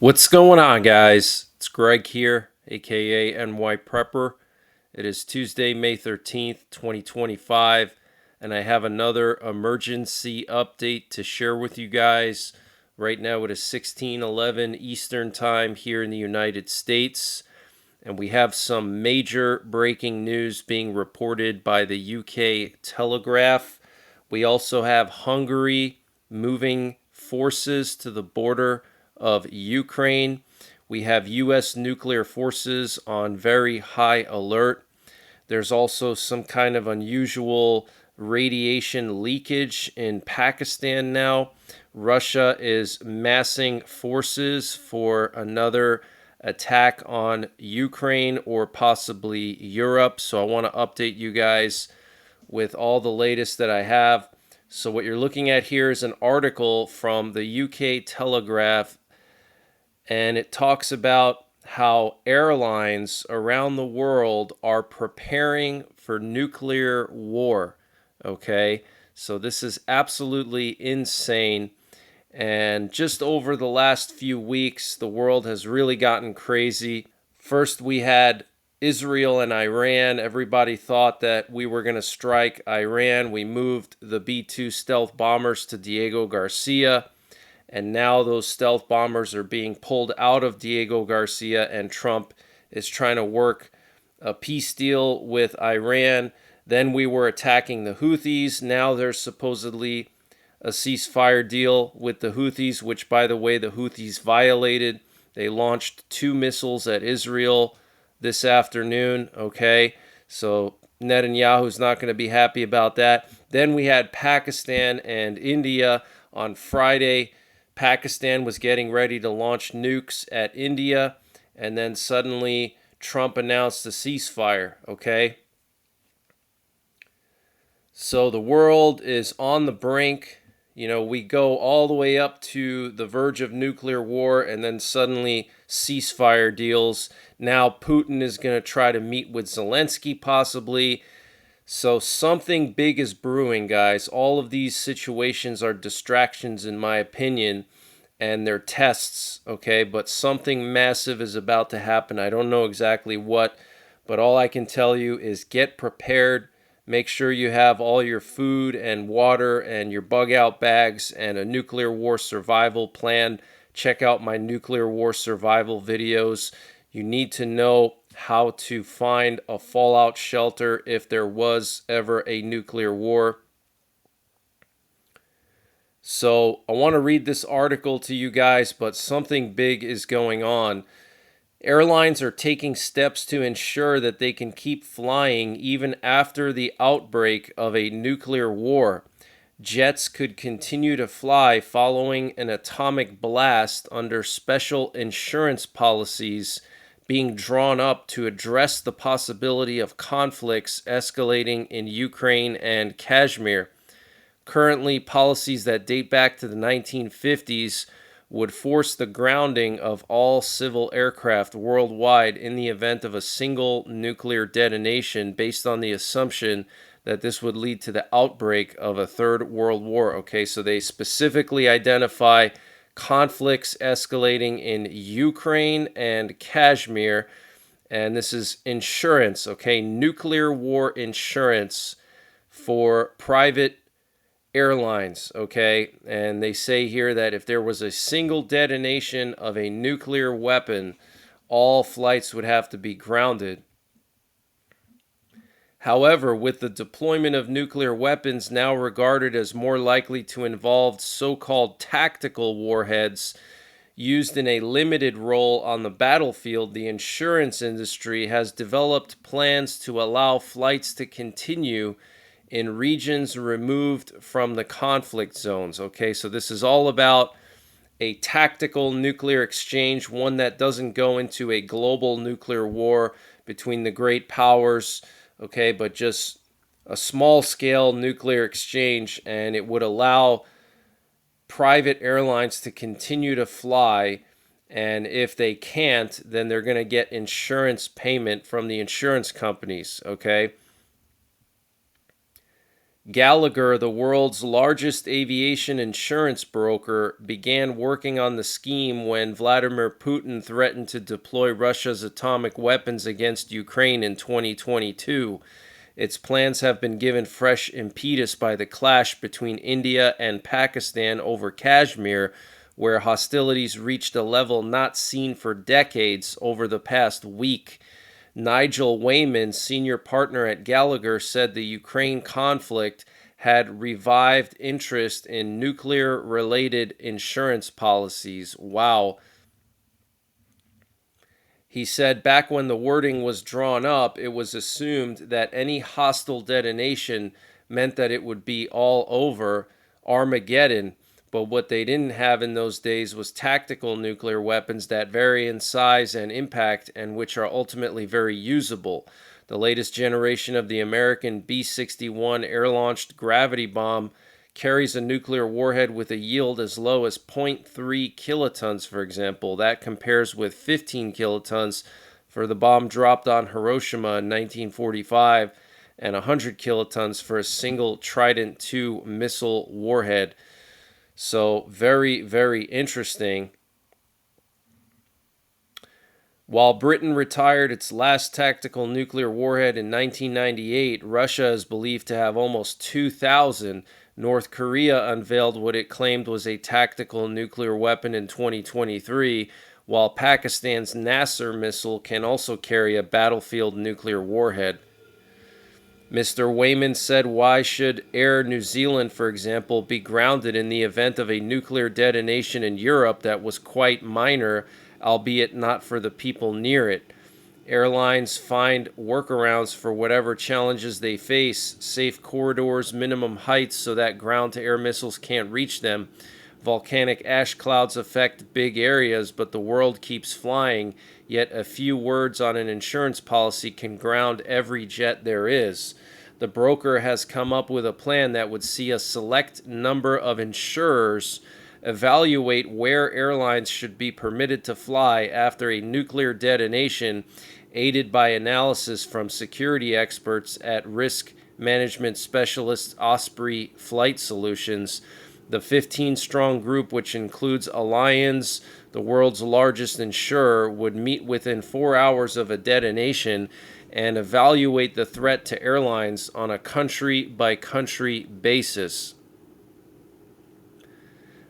What's going on, guys? It's Greg here, aka NYPrepper. It is Tuesday, May 13th, 2025, and I have another emergency update to share with you guys. Right now, it is 16:11 Eastern Time here in the United States, and we have some major breaking news being reported by the UK Telegraph. We also have Hungary moving forces to the border of Ukraine. We have U.S. nuclear forces on very high alert. There's also some kind of unusual radiation leakage in Pakistan now. Russia is massing forces for another attack on Ukraine or possibly Europe. So I want to update you guys with all the latest that I have. So what you're looking at here is an article from the UK Telegraph, and it talks about how airlines around the world are preparing for nuclear war. Okay, so this is absolutely insane. And just over the last few weeks, the world has really gotten crazy. First, we had Israel and Iran. Everybody thought that we were going to strike Iran. We moved the B-2 stealth bombers to Diego Garcia. And now those stealth bombers are being pulled out of Diego Garcia, and Trump is trying to work a peace deal with Iran. Then we were attacking the Houthis. Now there's supposedly a ceasefire deal with the Houthis, which, by the way, the Houthis violated. They launched 2 missiles at Israel this afternoon, okay? So Netanyahu's not going to be happy about that. Then we had Pakistan and India on Friday. Pakistan was getting ready to launch nukes at India, and then suddenly Trump announced a ceasefire, okay? So the world is on the brink. You know, we go all the way up to the verge of nuclear war, and then suddenly ceasefire deals. Now Putin is going to try to meet with Zelensky possibly. So something big is brewing, guys. All of these situations are distractions, in my opinion, and they're tests, okay? But something massive is about to happen. I don't know exactly what, but all I can tell you is get prepared. Make sure you have all your food and water and your bug out bags and a nuclear war survival plan. Check out my nuclear war survival videos. You need to know how to find a fallout shelter if there was ever a nuclear war. So I want to read this article to you guys, but something big is going on. Airlines are taking steps to ensure that they can keep flying even after the outbreak of a nuclear war. Jets could continue to fly following an atomic blast under special insurance policies being drawn up to address the possibility of conflicts escalating in Ukraine and Kashmir. Currently, policies that date back to the 1950s would force the grounding of all civil aircraft worldwide in the event of a single nuclear detonation, based on the assumption that this would lead to the outbreak of a third world war. Okay, so they specifically identify conflicts escalating in Ukraine and Kashmir, and this is insurance, okay, nuclear war insurance for private airlines, okay? And they say here that if there was a single detonation of a nuclear weapon, all flights would have to be grounded. However, with the deployment of nuclear weapons now regarded as more likely to involve so-called tactical warheads used in a limited role on the battlefield, the insurance industry has developed plans to allow flights to continue in regions removed from the conflict zones. Okay, so this is all about a tactical nuclear exchange, one that doesn't go into a global nuclear war between the great powers, okay, but just a small scale nuclear exchange, and it would allow private airlines to continue to fly. And if they can't, then they're going to get insurance payment from the insurance companies, okay? Gallagher, the world's largest aviation insurance broker, began working on the scheme when Vladimir Putin threatened to deploy Russia's atomic weapons against Ukraine in 2022. Its plans have been given fresh impetus by the clash between India and Pakistan over Kashmir, where hostilities reached a level not seen for decades over the past week. Nigel Wayman, senior partner at Gallagher, said the Ukraine conflict had revived interest in nuclear-related insurance policies. Wow. He said back when the wording was drawn up, it was assumed that any hostile detonation meant that it would be all over, Armageddon. But what they didn't have in those days was tactical nuclear weapons that vary in size and impact and which are ultimately very usable. The latest generation of the American B-61 air-launched gravity bomb carries a nuclear warhead with a yield as low as 0.3 kilotons, for example. That compares with 15 kilotons for the bomb dropped on Hiroshima in 1945 and 100 kilotons for a single Trident II missile warhead. So very, very interesting. While Britain retired its last tactical nuclear warhead in 1998, Russia is believed to have almost 2,000. North Korea unveiled what it claimed was a tactical nuclear weapon in 2023, while Pakistan's Nasser missile can also carry a battlefield nuclear warhead. Mr. Wayman said, why should Air New Zealand, for example, be grounded in the event of a nuclear detonation in Europe that was quite minor, albeit not for the people near it? Airlines find workarounds for whatever challenges they face, safe corridors, minimum heights so that ground-to-air missiles can't reach them. Volcanic ash clouds affect big areas, but the world keeps flying, yet a few words on an insurance policy can ground every jet there is. The broker has come up with a plan that would see a select number of insurers evaluate where airlines should be permitted to fly after a nuclear detonation, aided by analysis from security experts at risk management specialist Osprey Flight Solutions. The 15-strong group, which includes Allianz, the world's largest insurer, would meet within 4 hours of a detonation and evaluate the threat to airlines on a country-by-country basis.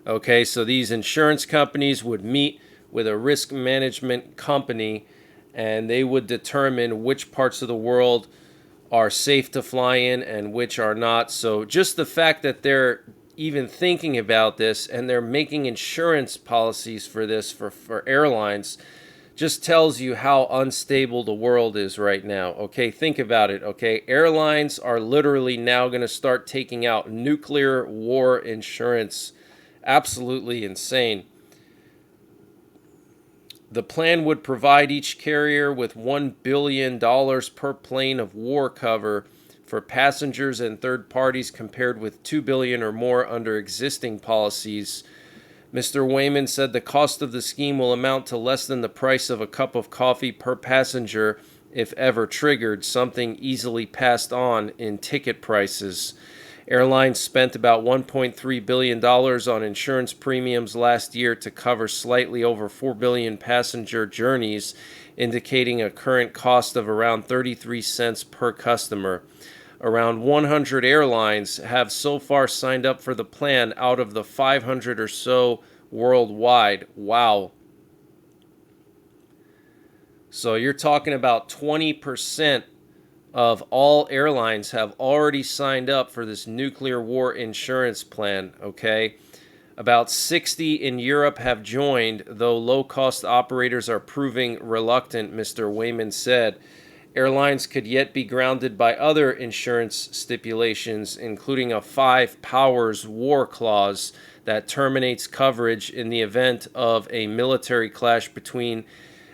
Okay, so these insurance companies would meet with a risk management company and they would determine which parts of the world are safe to fly in and which are not. So just the fact that they're even thinking about this and they're making insurance policies for this for airlines just tells you how unstable the world is right now. Okay, think about it. Okay, airlines are literally now going to start taking out nuclear war insurance. Absolutely insane. The plan would provide each carrier with $1 billion per plane of war cover for passengers and third parties, compared with $2 billion or more under existing policies. Mr. Wayman said the cost of the scheme will amount to less than the price of a cup of coffee per passenger if ever triggered, something easily passed on in ticket prices. Airlines spent about $1.3 billion on insurance premiums last year to cover slightly over 4 billion passenger journeys, indicating a current cost of around 33 cents per customer. Around 100 airlines have so far signed up for the plan out of the 500 or so worldwide. Wow. So you're talking about 20% of all airlines have already signed up for this nuclear war insurance plan, okay? About 60 in Europe have joined, though low-cost operators are proving reluctant, Mr. Wayman said. Airlines could yet be grounded by other insurance stipulations, including a 5 powers war clause that terminates coverage in the event of a military clash between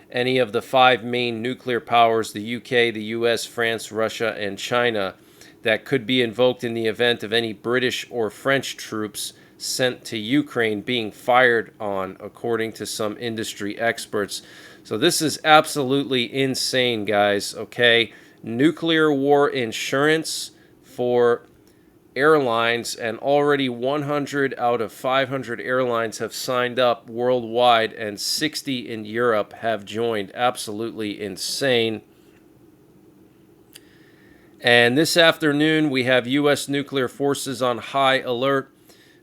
any of the 5 main nuclear powers, the UK, the US, France, Russia, and China, that could be invoked in the event of any British or French troops sent to Ukraine being fired on, according to some industry experts. So this is absolutely insane, guys, okay? Nuclear war insurance for Airlines, and already 100 out of 500 airlines have signed up worldwide, and 60 in Europe have joined. Absolutely insane. And this afternoon, we have U.S. nuclear forces on high alert.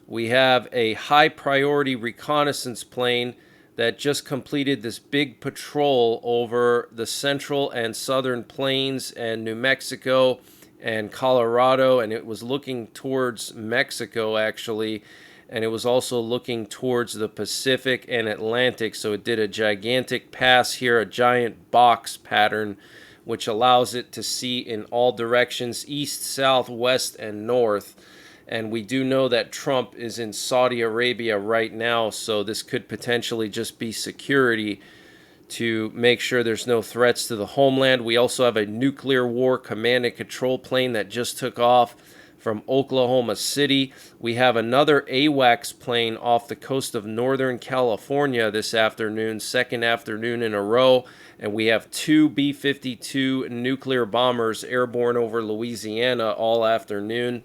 We have a high priority reconnaissance plane that just completed this big patrol over the central and southern plains and New Mexico and Colorado, and it was looking towards Mexico actually, and it was also looking towards the Pacific and Atlantic. So it did a gigantic pass here, a giant box pattern, which allows it to see in all directions, east, south, west, and north. And we do know that Trump is in Saudi Arabia right now, so this could potentially just be security to make sure there's no threats to the homeland. We also have a nuclear war command and control plane that just took off from Oklahoma City. We have another AWACS plane off the coast of Northern California this afternoon, second afternoon in a row. And we have two B-52 nuclear bombers airborne over Louisiana all afternoon.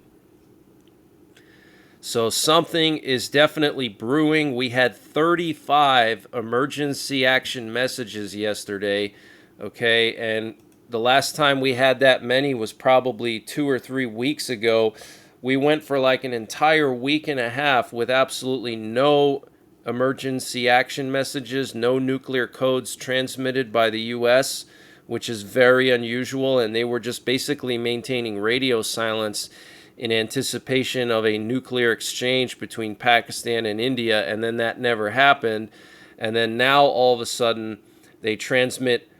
So something is definitely brewing. We had 35 emergency action messages yesterday, okay? And the last time we had that many was probably 2 or 3 weeks ago. We went for like an entire week and a half with absolutely no emergency action messages, no nuclear codes transmitted by the U.S., which is very unusual, and they were just basically maintaining radio silence in anticipation of a nuclear exchange between Pakistan and India, and then that never happened. And then now all of a sudden they transmit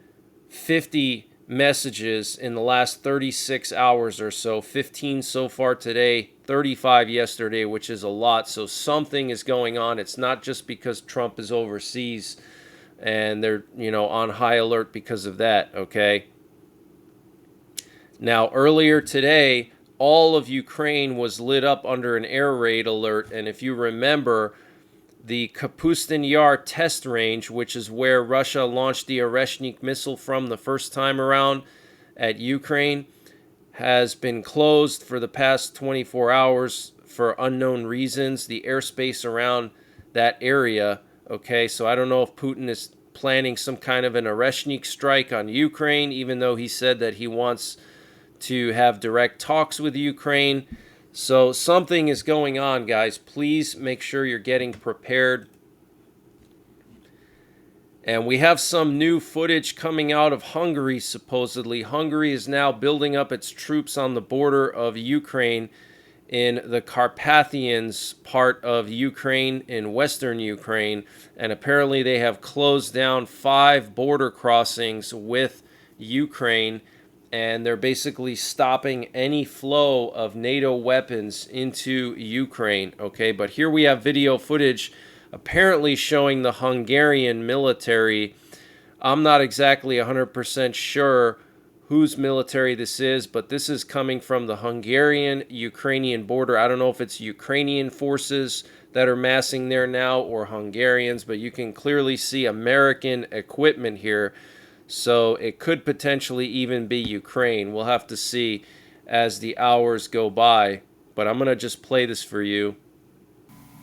50 messages in the last 36 hours or so, 15 so far today, 35 yesterday, which is a lot. So something is going on. It's not just because Trump is overseas and they're, on high alert because of that, okay? Now, earlier today, all of Ukraine was lit up under an air raid alert. And if you remember, the Kapustin Yar test range, which is where Russia launched the Oreshnik missile from the first time around at Ukraine, has been closed for the past 24 hours for unknown reasons. The airspace around that area, okay? So I don't know if Putin is planning some kind of an Oreshnik strike on Ukraine, even though he said that he wants to have direct talks with Ukraine. So something is going on, guys. Please make sure you're getting prepared. And we have some new footage coming out of Hungary, supposedly. Hungary is now building up its troops on the border of Ukraine in the Carpathians part of Ukraine, in western Ukraine. And apparently they have closed down 5 border crossings with Ukraine, and they're basically stopping any flow of NATO weapons into Ukraine, okay? But here we have video footage apparently showing the Hungarian military. I'm not exactly 100% sure whose military this is, but this is coming from the Hungarian-Ukrainian border. I don't know if it's Ukrainian forces that are massing there now or Hungarians, but you can clearly see American equipment here. So it could potentially even be Ukraine. We'll have to see as the hours go by. But I'm going to just play this for you.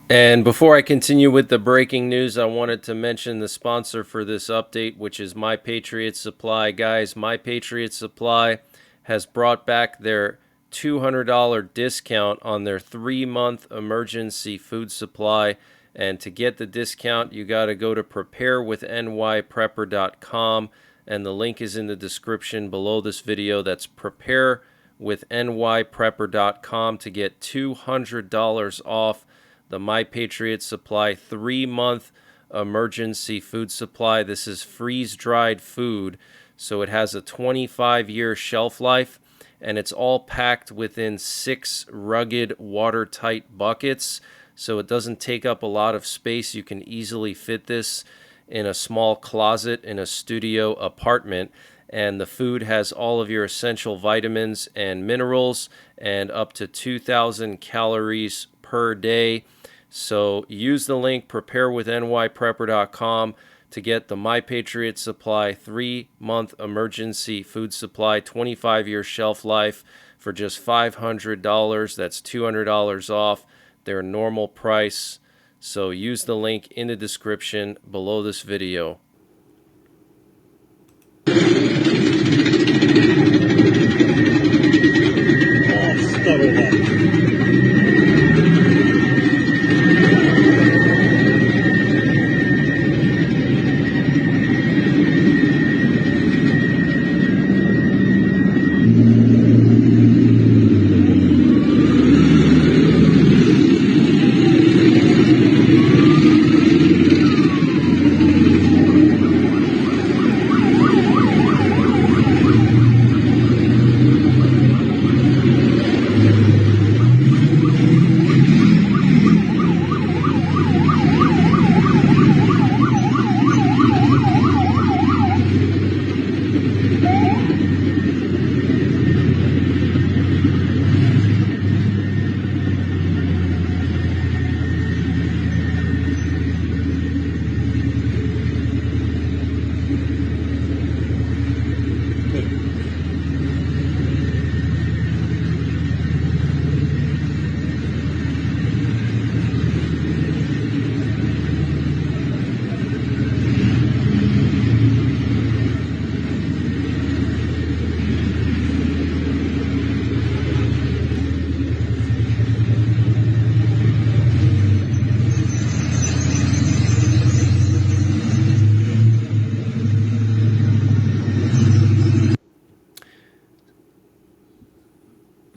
And before I continue with the breaking news, I wanted to mention the sponsor for this update, which is NYPrepper Supply. Guys, NYPrepper Supply has brought back their $200 discount on their 3-month emergency food supply. And to get the discount, you got to go to preparewithnyprepper.com. And the link is in the description below this video. That's preparewithnyprepper.com to get $200 off the NYPrepper Supply 3-month emergency food supply. This is freeze-dried food, so it has a 25-year shelf life, and it's all packed within 6 rugged, watertight buckets, so it doesn't take up a lot of space. You can easily fit this in a small closet in a studio apartment, and the food has all of your essential vitamins and minerals and up to 2,000 calories per day. So use the link preparewithnyprepper.com to get the NYPrepper Supply 3-month emergency food supply, 25-year shelf life for just $500. That's $200 off their normal price. So use the link in the description below this video.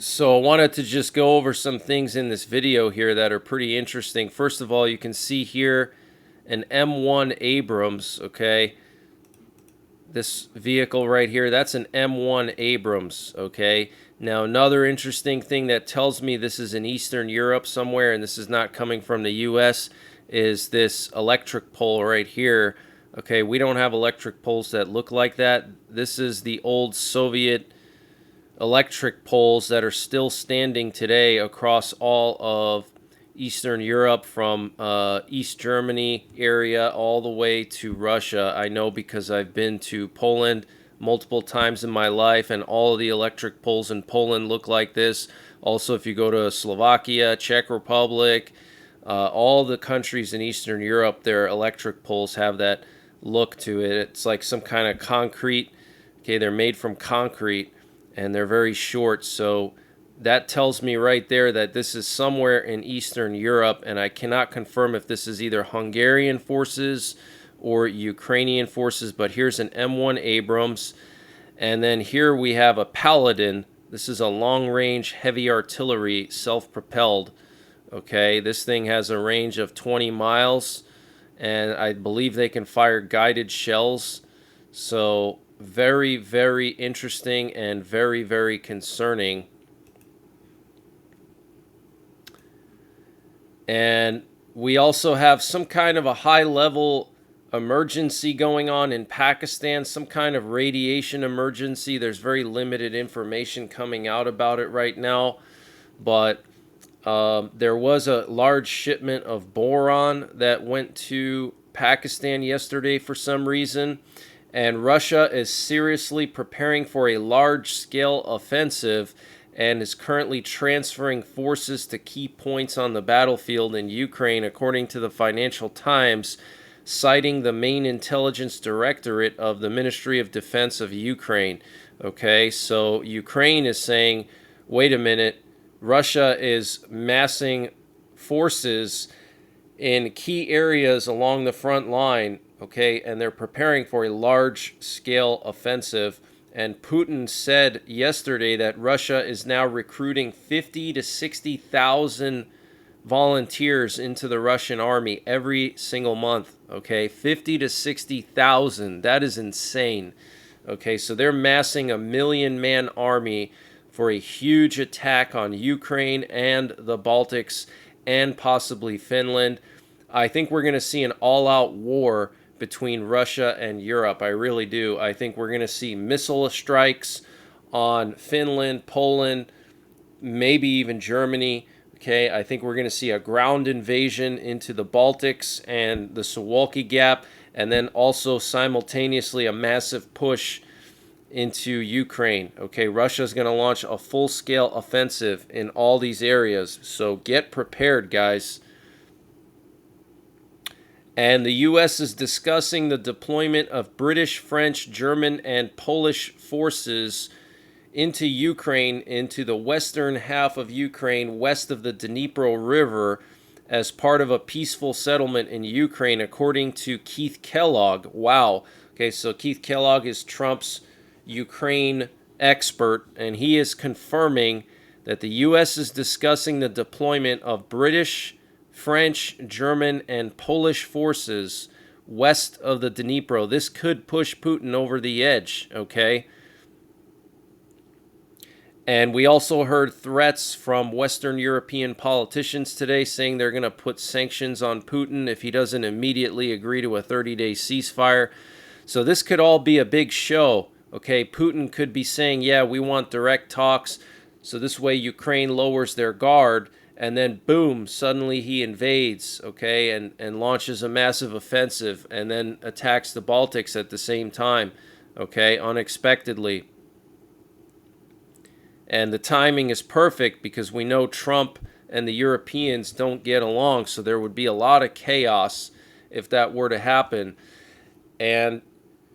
So I wanted to just go over some things in this video here that are pretty interesting. First of all, you can see here an M1 Abrams, okay? This vehicle right here, that's an M1 Abrams, okay? Now, another interesting thing that tells me this is in Eastern Europe somewhere and this is not coming from the US is this electric pole right here. Okay, we don't have electric poles that look like that. This is the old Soviet electric poles that are still standing today across all of Eastern Europe, from East Germany area all the way to Russia. I know because I've been to Poland multiple times in my life, and all of the electric poles in Poland look like this. Also, if you go to Slovakia, Czech Republic, all the countries in Eastern Europe, their electric poles have that look to it. It's like some kind of concrete. Okay, they're made from concrete and they're very short, so that tells me right there that this is somewhere in Eastern Europe, and I cannot confirm if this is either Hungarian forces or Ukrainian forces, but here's an M1 Abrams, and then here we have a Paladin. This is a long-range heavy artillery, self-propelled. Okay, this thing has a range of 20 miles, and I believe they can fire guided shells, so very, very interesting and very, very concerning. And we also have some kind of a high-level emergency going on in Pakistan, some kind of radiation emergency. There's very limited information coming out about it right now, but there was a large shipment of boron that went to Pakistan yesterday for some reason. And Russia is seriously preparing for a large-scale offensive and is currently transferring forces to key points on the battlefield in Ukraine, according to the Financial Times, citing the main intelligence directorate of the Ministry of Defense of Ukraine. Okay, so Ukraine is saying, wait a minute, Russia is massing forces in key areas along the front line. Okay, and they're preparing for a large-scale offensive. And Putin said yesterday that Russia is now recruiting 50 to 60,000 volunteers into the Russian army every single month. Okay, 50 to 60,000. That is insane. Okay, so they're massing a 1,000,000-man army for a huge attack on Ukraine and the Baltics and possibly Finland. I think we're going to see an all-out war between Russia and Europe. I really do. I think we're going to see missile strikes on Finland, Poland, maybe even Germany. Okay, I think we're going to see a ground invasion into the Baltics and the Suwalki Gap, and then also simultaneously a massive push into Ukraine. Okay, Russia's going to launch a full-scale offensive in all these areas. So get prepared, guys. And the U.S. is discussing the deployment of British, French, German, and Polish forces into Ukraine, into the western half of Ukraine, west of the Dnipro River, as part of a peaceful settlement in Ukraine, according to Keith Kellogg. Wow. Okay, so Keith Kellogg is Trump's Ukraine expert, and he is confirming that the U.S. is discussing the deployment of British, French, German, and Polish forces west of the Dnipro. This could push Putin over the edge, okay? And we also heard threats from Western European politicians today saying they're going to put sanctions on Putin if he doesn't immediately agree to a 30-day ceasefire. So this could all be a big show, okay? Putin could be saying, yeah, we want direct talks, so this way Ukraine lowers their guard, and then boom, suddenly he invades, okay, and launches a massive offensive, and then attacks the Baltics at the same time, okay, unexpectedly. And the timing is perfect because we know Trump and the Europeans don't get along, so there would be a lot of chaos if that were to happen. And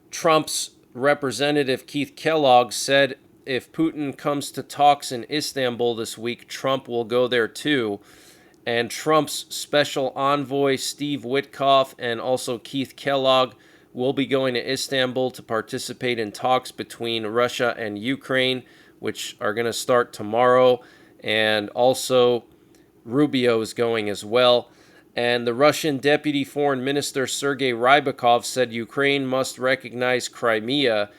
Trump's representative, Keith Kellogg, said if Putin comes to talks in Istanbul this week, Trump will go there too. And Trump's special envoy, Steve Witkoff, and also Keith Kellogg will be going to Istanbul to participate in talks between Russia and Ukraine, which are going to start tomorrow. And also Rubio is going as well. And the Russian Deputy Foreign Minister Sergei Rybakov said Ukraine must recognize Crimea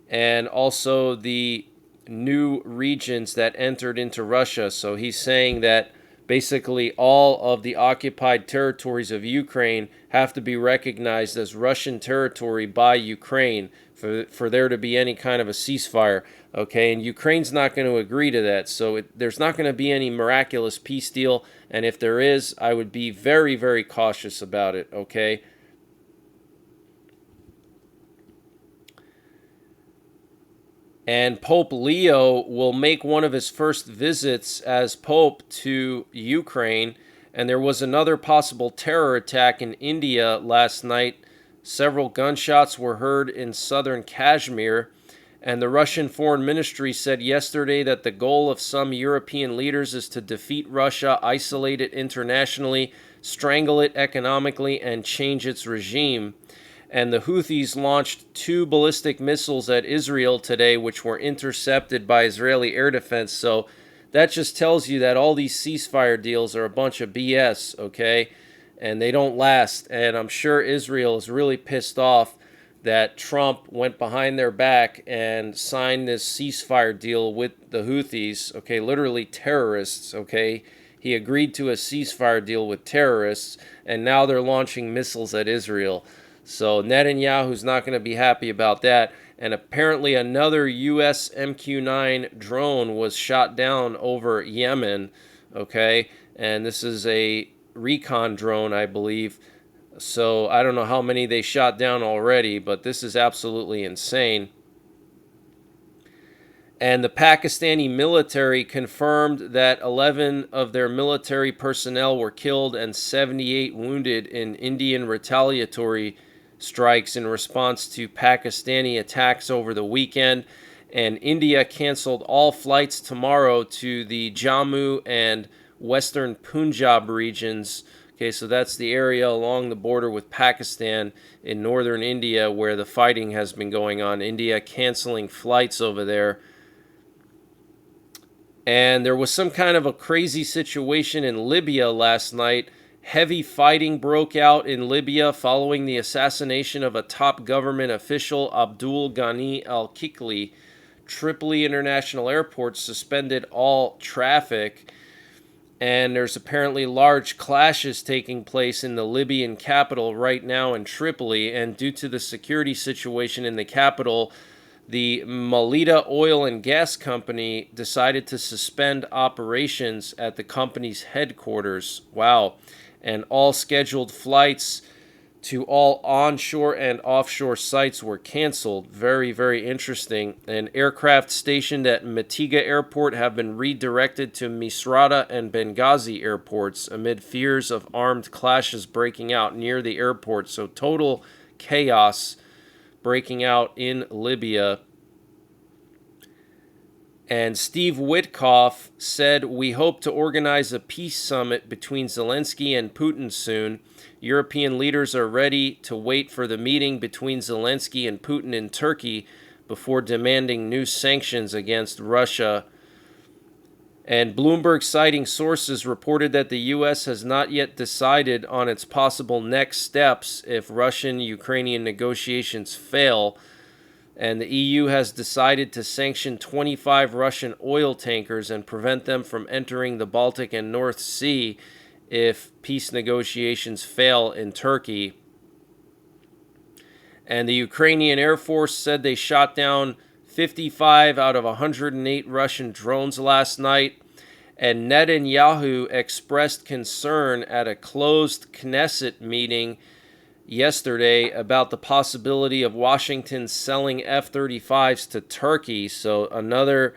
and also the new regions that entered into Russia. So he's saying that basically all of the occupied territories of Ukraine have to be recognized as Russian territory by Ukraine for there to be any kind of a ceasefire. Okay, and Ukraine's not going to agree to that. So there's not going to be any miraculous peace deal. And if there is, I would be very, very cautious about it. Okay. And Pope Leo will make one of his first visits as Pope to Ukraine. And there was another possible terror attack in India last night. Several gunshots were heard in southern Kashmir. And the Russian Foreign Ministry said yesterday that the goal of some European leaders is to defeat Russia, isolate it internationally, strangle it economically, and change its regime. And the Houthis launched 2 ballistic missiles at Israel today, which were intercepted by Israeli air defense. So that just tells you that all these ceasefire deals are a bunch of BS, okay? And they don't last. And I'm sure Israel is really pissed off that Trump went behind their back and signed this ceasefire deal with the Houthis, okay, literally terrorists, okay? He agreed to a ceasefire deal with terrorists, and now they're launching missiles at Israel. So Netanyahu's not going to be happy about that. And apparently another U.S. MQ-9 drone was shot down over Yemen, okay? And this is a recon drone, I believe. So I don't know how many they shot down already, but this is absolutely insane. And the Pakistani military confirmed that 11 of their military personnel were killed and 78 wounded in Indian retaliatory strikes in response to Pakistani attacks over the weekend. And India canceled all flights tomorrow to the Jammu and western Punjab regions. Okay, so that's the area along the border with Pakistan in northern India where the fighting has been going on. India canceling flights over there. And there was some kind of a crazy situation in Libya last night. Heavy fighting broke out in Libya following the assassination of a top government official, Abdul Ghani al-Kikli. Tripoli International Airport suspended all traffic. And there's apparently large clashes taking place in the Libyan capital right now in Tripoli. And due to the security situation in the capital, the Melita Oil and Gas Company decided to suspend operations at the company's headquarters. Wow. And all scheduled flights to all onshore and offshore sites were canceled. Very, very interesting. And aircraft stationed at Mitiga Airport have been redirected to Misrata and Benghazi airports amid fears of armed clashes breaking out near the airport. So total chaos breaking out in Libya. And Steve Witkoff said, "We hope to organize a peace summit between Zelensky and Putin soon. European leaders are ready to wait for the meeting between Zelensky and Putin in Turkey before demanding new sanctions against Russia." And Bloomberg, citing sources, reported that the U.S. has not yet decided on its possible next steps if Russian-Ukrainian negotiations fail. And the EU has decided to sanction 25 Russian oil tankers and prevent them from entering the Baltic and North Sea if peace negotiations fail in Turkey. And the Ukrainian Air Force said they shot down 55 out of 108 Russian drones last night. And Netanyahu expressed concern at a closed Knesset meeting yesterday about the possibility of Washington selling F-35s to Turkey. So another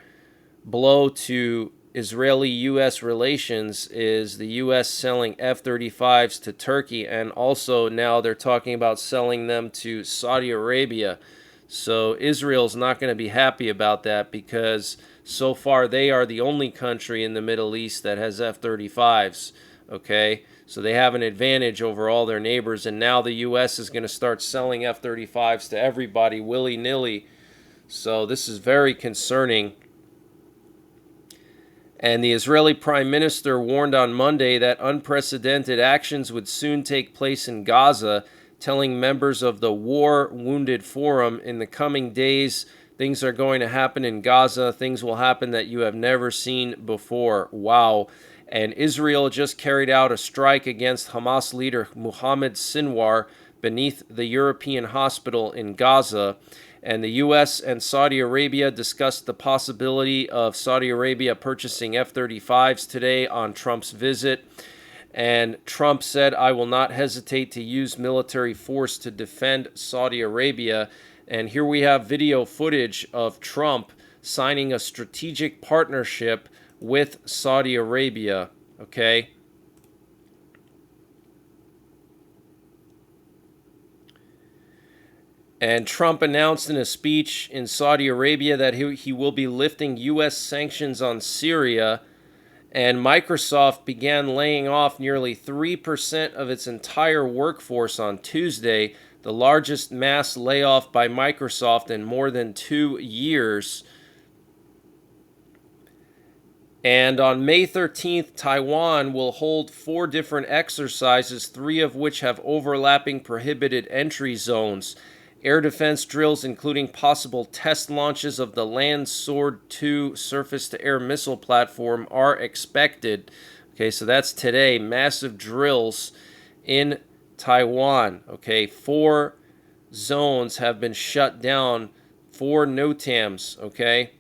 blow to Israeli-U.S. relations is the U.S. selling F-35s to Turkey, and also now they're talking about selling them to Saudi Arabia. So Israel's not going to be happy about that because so far they are the only country in the Middle East that has F-35s, okay? So they have an advantage over all their neighbors, and now the U.S. is going to start selling F-35s to everybody willy-nilly. So this is very concerning. And the Israeli Prime Minister warned on Monday that unprecedented actions would soon take place in Gaza, telling members of the War Wounded Forum, in the coming days, things are going to happen in Gaza. Things will happen that you have never seen before. Wow. And Israel just carried out a strike against Hamas leader Mohammed Sinwar beneath the European hospital in Gaza. And the U.S. and Saudi Arabia discussed the possibility of Saudi Arabia purchasing F-35s today on Trump's visit. And Trump said, "I will not hesitate to use military force to defend Saudi Arabia." And here we have video footage of Trump signing a strategic partnership with Saudi Arabia, okay? And Trump announced in a speech in Saudi Arabia that he will be lifting U.S. sanctions on Syria. And Microsoft began laying off nearly 3% of its entire workforce on Tuesday, the largest mass layoff by Microsoft in more than 2 years. And on May 13th, Taiwan will hold 4 different exercises, 3 of which have overlapping prohibited entry zones. Air defense drills, including possible test launches of the Land Sword 2 surface-to-air missile platform, are expected. Okay, so that's today. Massive drills in Taiwan. Okay, 4 zones have been shut down, 4 NOTAMs. Okay.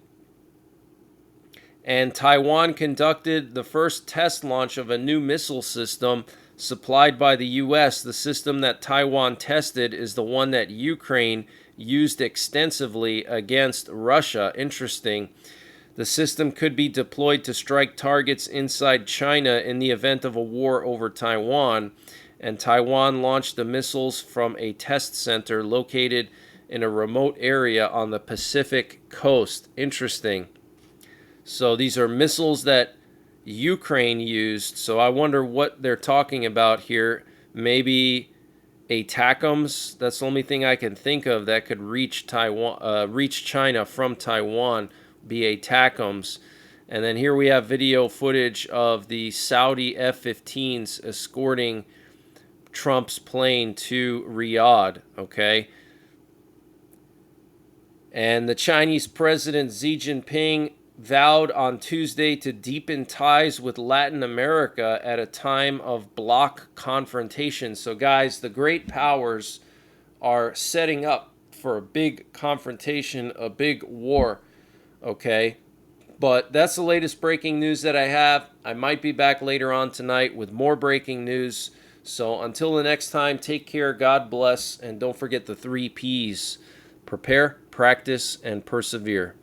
And Taiwan conducted the first test launch of a new missile system supplied by the U.S. The system that Taiwan tested is the one that Ukraine used extensively against Russia. Interesting. The system could be deployed to strike targets inside China in the event of a war over Taiwan. And Taiwan launched the missiles from a test center located in a remote area on the Pacific coast. Interesting. So these are missiles that Ukraine used. So I wonder what they're talking about here. Maybe ATACMS. That's the only thing I can think of that could reach Taiwan, reach China from Taiwan. Be ATACMS. And then here we have video footage of the Saudi F-15s escorting Trump's plane to Riyadh. Okay. And the Chinese President Xi Jinping vowed on Tuesday to deepen ties with Latin America at a time of bloc confrontation. So guys, the great powers are setting up for a big confrontation, a big war, okay? But that's the latest breaking news that I have. I might be back later on tonight with more breaking news. So until the next time, take care, God bless, and don't forget the 3 Ps: prepare, practice, and persevere.